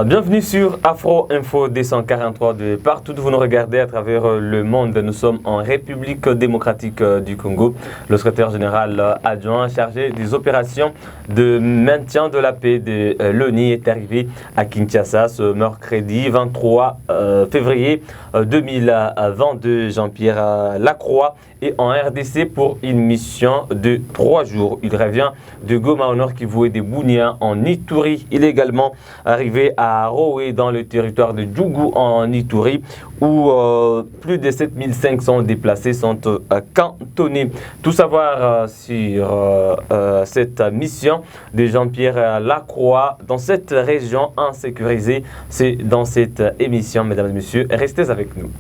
Bienvenue sur Afro Info 243 de partout où vous nous regardez à travers le monde. Nous sommes en République démocratique du Congo. Le secrétaire général adjoint chargé des opérations de maintien de la paix de l'ONU est arrivé à Kinshasa ce mercredi 23 février 2022. Jean-Pierre Lacroix est en RDC pour une mission de 3 jours. Il revient de Goma au nord Kivu et de Bunia en Ituri. Il est également arrivé à Roé dans le territoire de Djougou en Ituri où plus de 7500 déplacés sont cantonnés. Tout savoir sur cette mission de Jean-Pierre Lacroix dans cette région insécurisée, c'est dans cette émission, mesdames et messieurs. Restez avec nous.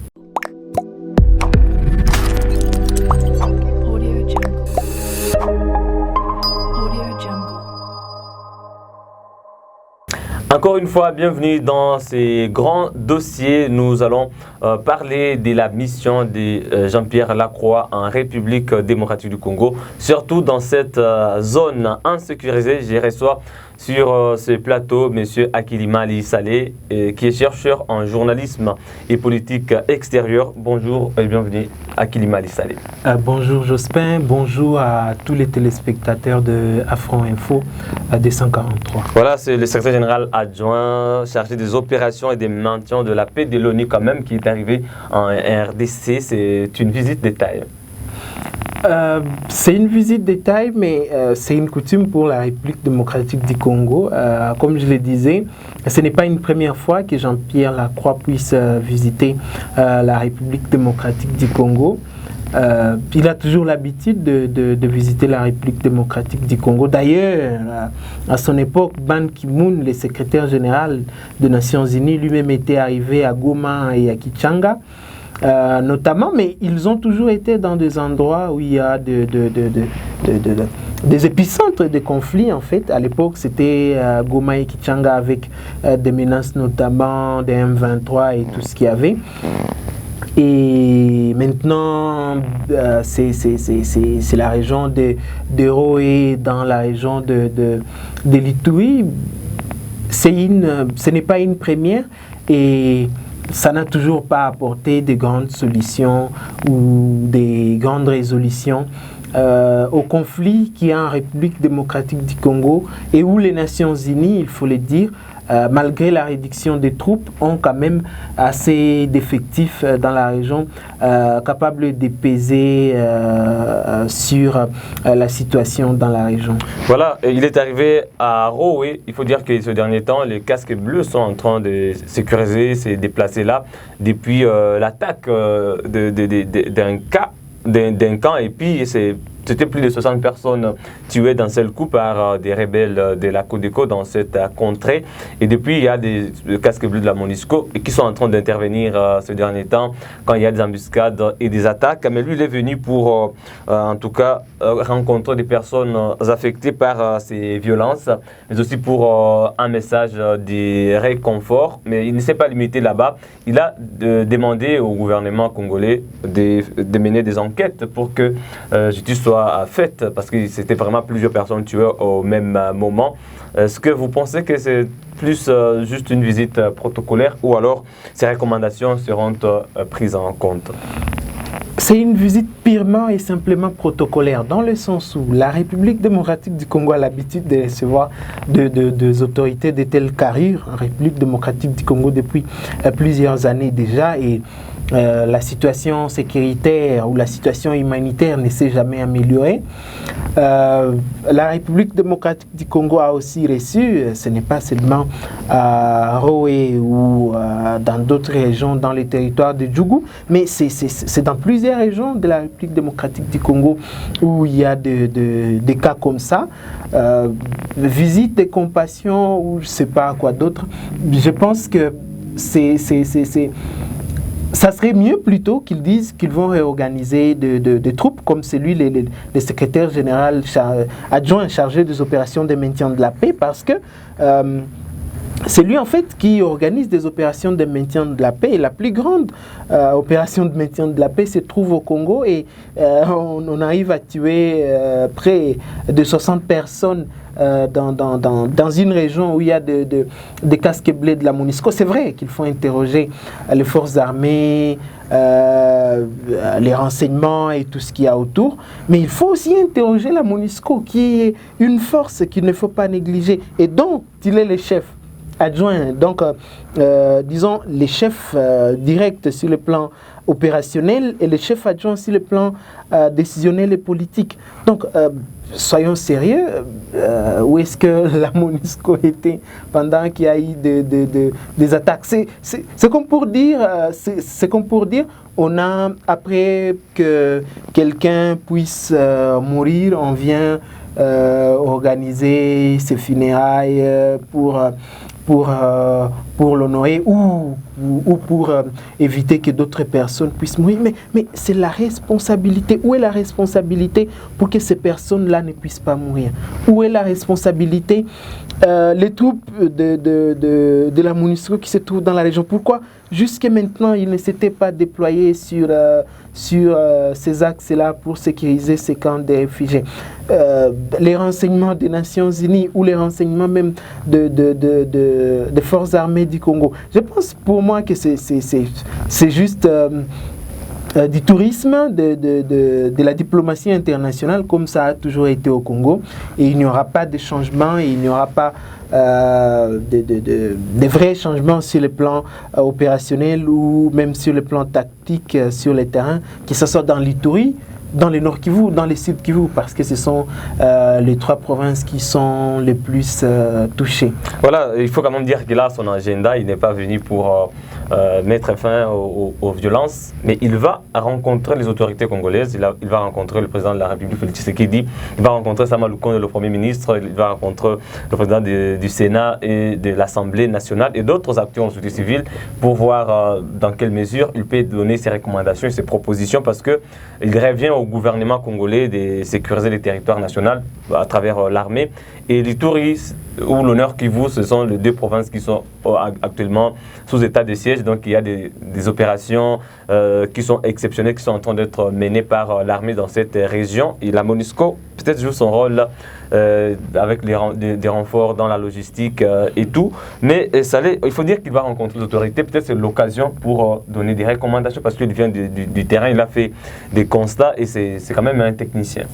Encore une fois, bienvenue dans ces grands dossiers. Nous allons parler de la mission de Jean-Pierre Lacroix en République démocratique du Congo, surtout dans cette zone insécurisée. Je reçois sur ce plateau M. Akilima Ali Saleh, qui est chercheur en journalisme et politique extérieure. Bonjour et bienvenue, Akilima Ali Saleh. Bonjour Jospin, bonjour à tous les téléspectateurs de Afro Info 243. Voilà, c'est le secrétaire général adjoint chargé des opérations et des maintiens de la paix de l'ONU quand même qui est arrivé en RDC. C'est une visite détail. C'est une visite détail, mais c'est une coutume pour la République démocratique du Congo. Comme je le disais, ce n'est pas une première fois que Jean-Pierre Lacroix puisse visiter la République démocratique du Congo. Il a toujours l'habitude de visiter la République démocratique du Congo. D'ailleurs, à son époque, Ban Ki-moon, le secrétaire général des Nations Unies, lui-même était arrivé à Goma et à Kichanga. Notamment, mais ils ont toujours été dans des endroits où il y a des épicentres de conflits. En fait, à l'époque, c'était Goma et Kichanga avec des menaces notamment des M23 et tout ce qu'il y avait. Et maintenant, c'est la région de Roé, dans la région de l'Ituri. Ce n'est pas une première et ça n'a toujours pas apporté de grandes solutions ou des grandes résolutions au conflit qui est en République démocratique du Congo et où les Nations Unies, il faut le dire, malgré la réduction des troupes, ont quand même assez d'effectifs dans la région capables de peser sur la situation dans la région. Voilà, il est arrivé à Roé. Il faut dire que ce dernier temps, les casques bleus sont en train de sécuriser, se déplacer là depuis l'attaque d'un camp et puis c'était plus de 60 personnes tuées d'un seul coup par des rebelles de la Codeco dans cette contrée. Et depuis, il y a des casques bleus de la MONUSCO qui sont en train d'intervenir ce dernier temps quand il y a des embuscades et des attaques. Mais lui, il est venu pour, en tout cas, rencontrer des personnes affectées par ces violences, mais aussi pour un message de réconfort. Mais il ne s'est pas limité là-bas. Il a demandé au gouvernement congolais de mener des enquêtes pour que justice soit faite, parce que c'était vraiment plusieurs personnes tuées au même moment. Est-ce que vous pensez que c'est plus juste une visite protocolaire ou alors ces recommandations seront prises en compte? C'est une visite purement et simplement protocolaire, dans le sens où la République démocratique du Congo a l'habitude de recevoir des autorités de telle carrure en République démocratique du Congo depuis plusieurs années déjà, et la situation sécuritaire ou la situation humanitaire ne s'est jamais améliorée. La République démocratique du Congo a aussi reçu, ce n'est pas seulement à Roé ou dans d'autres régions dans les territoires de Djougou, mais c'est dans plusieurs régions de la République démocratique du Congo où il y a des cas comme ça. Visite de compassion ou je ne sais pas quoi d'autre. Je pense que ça serait mieux plutôt qu'ils disent qu'ils vont réorganiser des troupes comme celui, le secrétaire général adjoint chargé des opérations de maintien de la paix, parce que c'est lui en fait qui organise des opérations de maintien de la paix. Et la plus grande opération de maintien de la paix se trouve au Congo et on arrive à tuer près de 60 personnes dans une région où il y a des casques bleus de la MONUSCO. C'est vrai qu'il faut interroger les forces armées, les renseignements et tout ce qu'il y a autour, mais il faut aussi interroger la MONUSCO, qui est une force qu'il ne faut pas négliger et dont il est le chef adjoint, donc disons les chefs directs sur le plan opérationnel et les chefs adjoints sur le plan décisionnel et politique. Donc soyons sérieux, où est-ce que la MONUSCO était pendant qu'il y a eu des attaques? C'est comme pour dire, on a, après que quelqu'un puisse mourir, on vient organiser ses funérailles pour l'honorer ou pour éviter que d'autres personnes puissent mourir. Mais c'est la responsabilité. Où est la responsabilité pour que ces personnes-là ne puissent pas mourir? Où est la responsabilité? Les troupes de la MONUSCO qui se trouvent dans la région. Pourquoi jusqu'à maintenant ils ne s'étaient pas déployés sur ces axes-là pour sécuriser ces camps de réfugiés? Les renseignements des Nations Unies ou les renseignements même des forces armées du Congo. Je pense pour moi que c'est juste du tourisme, de la diplomatie internationale, comme ça a toujours été au Congo. Et il n'y aura pas de changement, et il n'y aura pas de vrais changements sur le plan opérationnel ou même sur le plan tactique sur le terrain, que ce soit dans l'Ituri, dans le Nord Kivu, dans le Sud Kivu, parce que ce sont les trois provinces qui sont les plus touchées. Voilà, il faut quand même dire qu'il a son agenda, il n'est pas venu pour mettre fin aux violences, mais il va rencontrer les autorités congolaises, il va rencontrer le président de la République, Félix Tshisekedi, il va rencontrer Sama Lukonde, le Premier ministre, il va rencontrer le président du Sénat et de l'Assemblée nationale et d'autres acteurs en société civile pour voir dans quelle mesure il peut donner ses recommandations et ses propositions, parce qu'il revient au gouvernement congolais de sécuriser les territoires nationaux à travers l'armée. Et l'Ituri ou le Nord Kivu, ce sont les deux provinces qui sont actuellement sous état de siège. Donc il y a des opérations qui sont exceptionnelles, qui sont en train d'être menées par l'armée dans cette région. Et la MONUSCO peut-être joue son rôle avec des renforts dans la logistique et tout. Mais il faut dire qu'il va rencontrer les autorités. Peut-être c'est l'occasion pour donner des recommandations, parce qu'il vient du terrain, il a fait des constats et c'est quand même un technicien.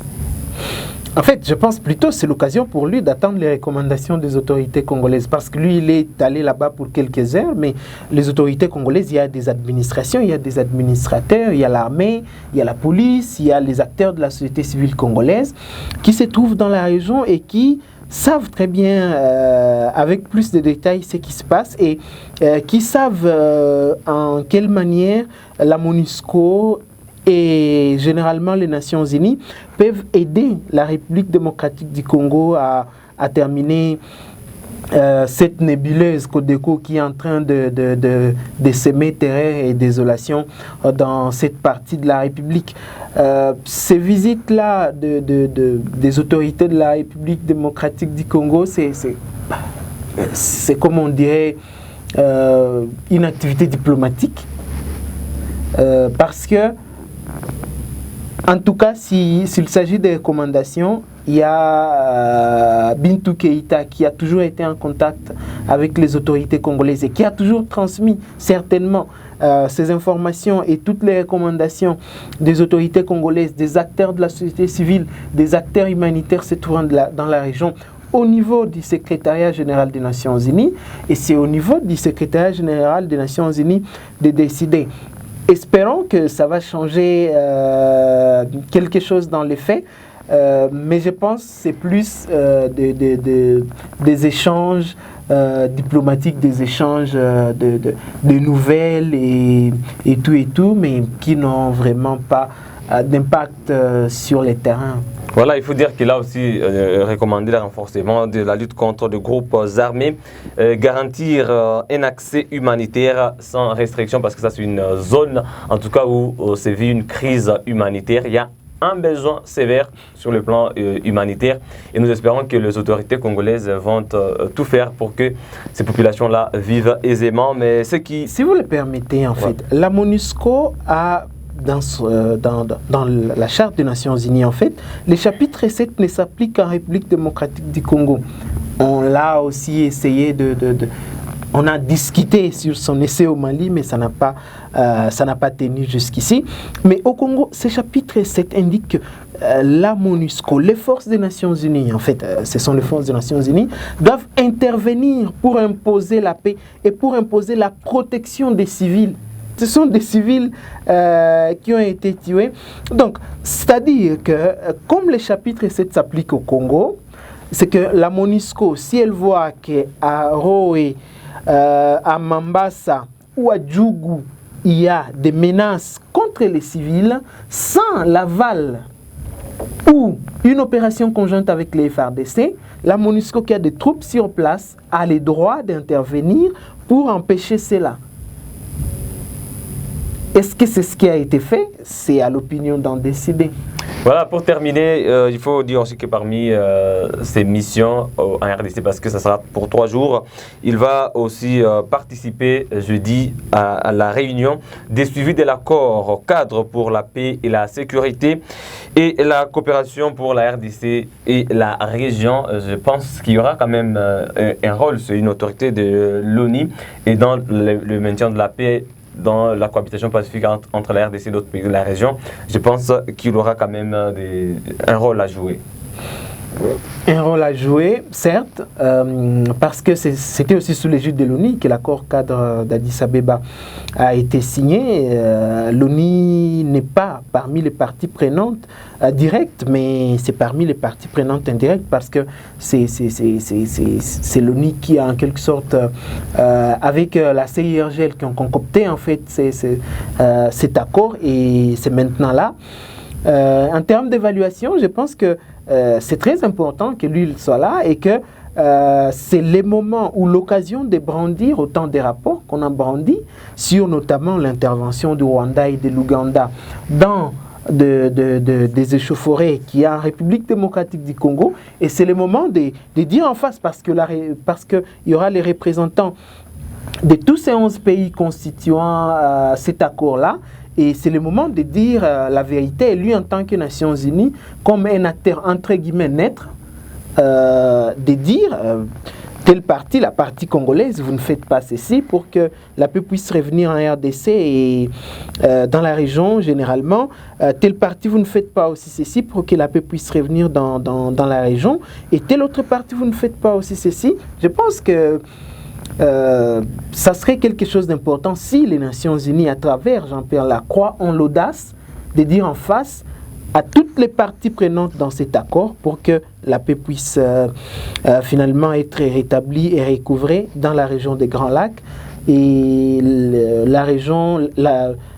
En fait, je pense plutôt que c'est l'occasion pour lui d'attendre les recommandations des autorités congolaises, parce que lui, il est allé là-bas pour quelques heures, mais les autorités congolaises, il y a des administrations, il y a des administrateurs, il y a l'armée, il y a la police, il y a les acteurs de la société civile congolaise qui se trouvent dans la région et qui savent très bien, avec plus de détails, ce qui se passe et qui savent en quelle manière la MONUSCO et généralement les Nations Unies peuvent aider la République démocratique du Congo à terminer cette nébuleuse Codeco qui est en train de semer terreur et désolation dans cette partie de la République. Ces visites-là des autorités de la République démocratique du Congo, c'est comme on dirait une activité diplomatique, parce que en tout cas, s'il s'agit de recommandations, il y a Bintou Keïta qui a toujours été en contact avec les autorités congolaises et qui a toujours transmis certainement ces informations et toutes les recommandations des autorités congolaises, des acteurs de la société civile, des acteurs humanitaires se trouvant dans la région, au niveau du secrétariat général des Nations Unies, et c'est au niveau du secrétariat général des Nations Unies de décider. Espérons que ça va changer quelque chose dans les faits, mais je pense que c'est plus des échanges diplomatiques, des échanges de nouvelles et tout, mais qui n'ont vraiment pas d'impact sur les terrains. Voilà, il faut dire qu'il a aussi recommandé le renforcement de la lutte contre les groupes armés, garantir un accès humanitaire sans restriction, parce que ça c'est une zone, en tout cas, où sévit une crise humanitaire. Il y a un besoin sévère sur le plan humanitaire et nous espérons que les autorités congolaises vont tout faire pour que ces populations-là vivent aisément. Mais ce qui... Si vous le permettez, en fait, la MONUSCO a dans la Charte des Nations Unies, en fait, le chapitre 7 ne s'applique qu'en République démocratique du Congo. On l'a aussi essayé on a discuté sur son essai au Mali, mais ça n'a pas tenu jusqu'ici. Mais au Congo, ce chapitre 7 indique que la MONUSCO, les forces des Nations Unies, en fait, ce sont les forces des Nations Unies, doivent intervenir pour imposer la paix et pour imposer la protection des civils. Ce sont des civils qui ont été tués. Donc, c'est-à-dire que, comme le chapitre 7 s'applique au Congo, c'est que la MONUSCO, si elle voit qu'à Roé, à Mambasa ou à Djougou, il y a des menaces contre les civils, sans l'aval ou une opération conjointe avec les FARDC, la MONUSCO qui a des troupes sur place a le droit d'intervenir pour empêcher cela. Est-ce que c'est ce qui a été fait? C'est à l'opinion d'en décider. Voilà, pour terminer, il faut dire aussi que parmi ces missions en RDC, parce que ça sera pour 3 jours, il va aussi participer jeudi à la réunion des suivis de l'accord cadre pour la paix et la sécurité et la coopération pour la RDC et la région. Je pense qu'il y aura quand même un rôle, c'est une autorité de l'ONU et dans le maintien de la paix dans la cohabitation pacifique entre la RDC et d'autres pays de la région. Je pense qu'il aura quand même un rôle à jouer. Un rôle à jouer, certes, parce que c'était aussi sous l'égide de l'ONU que l'accord cadre d'Addis Abeba a été signé. L'ONU n'est pas parmi les parties prenantes directes, mais c'est parmi les parties prenantes indirectes parce que c'est l'ONU qui a en quelque sorte, avec la CIRGL qui ont concocté en fait cet accord et c'est maintenant là. En termes d'évaluation, je pense que c'est très important que lui soit là et que c'est les moments ou l'occasion de brandir autant des rapports qu'on a brandis sur notamment l'intervention du Rwanda et de l'Ouganda dans des échauffourées qu'il y a en République démocratique du Congo. Et c'est le moment de dire en face parce qu'il y aura les représentants de tous ces 11 pays constituant cet accord-là. Et c'est le moment de dire la vérité. Et lui, en tant que Nations Unies, comme un acteur entre guillemets neutre, de dire telle partie, la partie congolaise, vous ne faites pas ceci pour que la paix puisse revenir en RDC et dans la région généralement. Telle partie, vous ne faites pas aussi ceci pour que la paix puisse revenir dans la région. Et telle autre partie, vous ne faites pas aussi ceci. Je pense que ça serait quelque chose d'important si les Nations Unies, à travers Jean-Pierre Lacroix, ont l'audace de dire en face à toutes les parties prenantes dans cet accord pour que la paix puisse finalement être rétablie et recouvrée dans la région des Grands Lacs et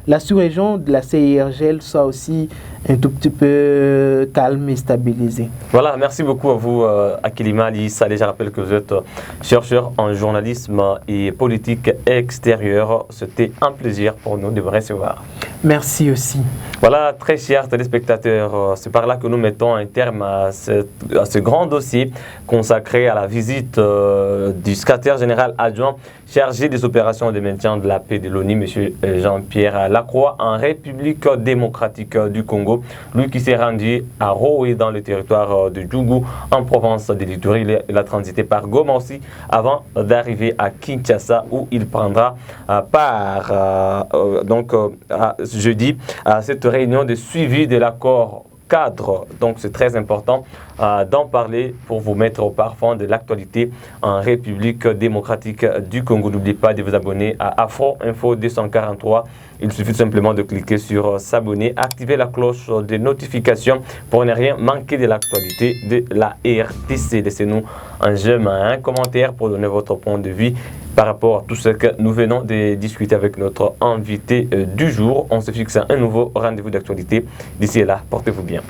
la sous-région de la CIRGL soit aussi un tout petit peu calme et stabilisée. Voilà, merci beaucoup à vous, Akilima Ali Saleh. Je rappelle que vous êtes chercheur en journalisme et politique extérieure. C'était un plaisir pour nous de vous recevoir. Merci aussi. Voilà, très chers téléspectateurs, c'est par là que nous mettons un terme à ce grand dossier consacré à la visite du secrétaire général adjoint chargé des opérations de maintien de la paix de l'ONU, M. Jean-Pierre Lacroix, en République démocratique du Congo. Lui qui s'est rendu à Roé dans le territoire de Djougou, en province de l'Ituri. Il a transité par Goma aussi avant d'arriver à Kinshasa où il prendra part jeudi à cette réunion de suivi de l'accord cadre. Donc c'est très important d'en parler pour vous mettre au parfum de l'actualité en République démocratique du Congo. N'oubliez pas de vous abonner à Afro Info 243. Il suffit simplement de cliquer sur s'abonner, activer la cloche de notification pour ne rien manquer de l'actualité de la RDC. Laissez-nous un j'aime, un commentaire pour donner votre point de vue par rapport à tout ce que nous venons de discuter avec notre invité du jour. On se fixe un nouveau rendez-vous d'actualité. D'ici là, portez-vous bien.